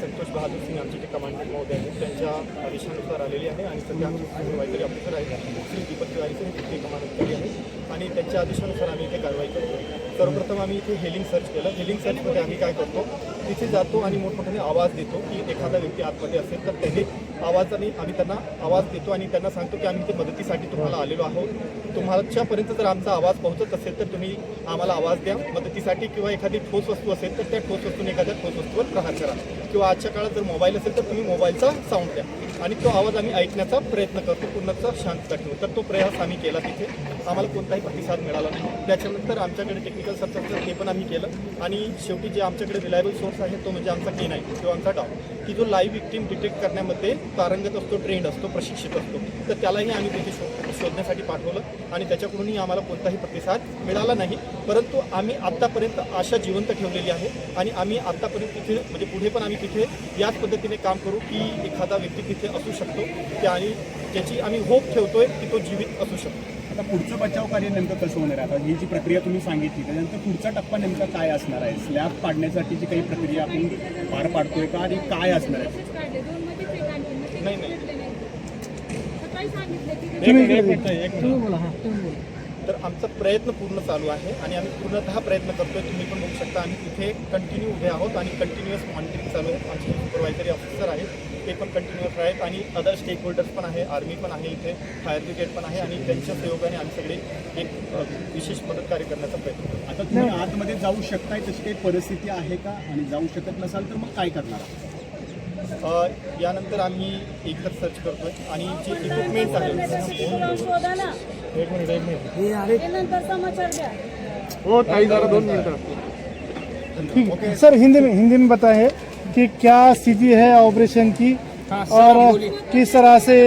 संतोष बहादूर सिंग आमचे जे कमांडंट महोदय आहेत त्यांच्या आदेशानुसार आलेली आहे आणि सध्या आमचे सुपरवायझरी ऑफिसर आहेत श्री दीपक तिवारी हे तिथे कमांडंट आहेत आणि त्यांच्या आदेशानुसार आम्ही इथे कारवाई करतो. सर्वप्रथम आम्ही इथे हेलिंग सर्च केलं. हेलिंग सर्चमध्ये आम्ही काय करतो, तिथे जातो आणि मोठमोठ्याने आवाज देतो की एखादा व्यक्ती आतमध्ये असेल तर त्याने आवाजाने आम्ही त्यांना आवाज देतो आणि त्यांना सांगतो की आम्ही ते मदतीसाठी तुम्हाला आलेलो आहोत. तुमच्यापर्यंत जर आमचा आवाज पोहोचत असेल तर तुम्ही आम्हाला आवाज द्या मदतीसाठी, किंवा एखादी ठोस वस्तू असेल तर त्या ठोस वस्तूने एखाद्या ठोस वस्तूवर प्रहार करा, किंवा आजच्या काळात जर मोबाईल असेल तर तुम्ही मोबाईलचा साऊंड द्या आणि तो आवाज आम्ही ऐकण्याचा प्रयत्न करतो पूर्णचा शांतता ठेवून. तर तो प्रयास आम्ही केला. तिथे आम्हाला कोणताही प्रतिसाद मिळाला नाही. त्याच्यानंतर आमच्याकडे टेक्निकल सर्च ते पण आम्ही केलं आणि शेवटी जे आमच्याकडे रिलायबल सोर्स आहे तो म्हणजे आमचा K9 किंवा आमचा डॉग, की जो लाईव्ह विक्टीम डिटेक्ट करण्यामध्ये पारंगत असतो, ट्रेंड असतो, प्रशिक्षित असतो. तर त्यालाही आम्ही तिथे शोधण्यासाठी पाठवलं आणि त्याच्याकडूनही आम्हाला कोणताही प्रतिसाद मिळाला नाही. परंतु आम्ही आत्तापर्यंत आशा जिवंत ठेवलेली आहे आणि आम्ही आत्तापर्यंत तिथे म्हणजे पुढे पण आम्ही तिथे याच पद्धतीने काम करू की एखादा व्यक्ती तिथे असू शकतो की आणि ज्याची आम्ही होप ठेवतोय की तो जीवित असू शकतो. आता पुढचं बचाव कार्य नेमकं कसं होणार आहे? आता ही जी प्रक्रिया तुम्ही सांगितली त्याच्यानंतर पुढचा टप्पा नेमका काय असणार आहे? स्लॅब पाडण्यासाठी जी काही प्रक्रिया आपण पार पाडतोय का आणि काय असणार आहे? तर आमचा प्रयत्न पूर्ण चालू आहे आणि आम्ही पूर्णतः प्रयत्न करतोय. तुम्ही पण बघू शकता आम्ही तिथे कंटिन्यू उभे आहोत आणि कंटिन्युअस मॉनिटरिंग चालू आहे. आमचे सुपरवायझरी ऑफिसर आहेत ते पण कंटिन्युअस आहेत आणि अदर स्टेक होल्डर्स पण आहे, आर्मी पण आहे, इथे फायर ब्रिगेड पण आहे आणि त्यांच्या सहयोगाने आम्ही सगळे एक विशेष मदत कार्य करण्याचा प्रयत्न करतो. आता तुम्ही आतमध्ये जाऊ शकताय तशी काही परिस्थिती आहे का? आणि जाऊ शकत नसाल तर मग काय करणार? यानंतर आम्ही एकच सर्च करतोय आणि जे इक्विपमेंट्स आहेत सर हिंदी में बताएं कि क्या स्थिति है ऑपरेशन की और किस तरह से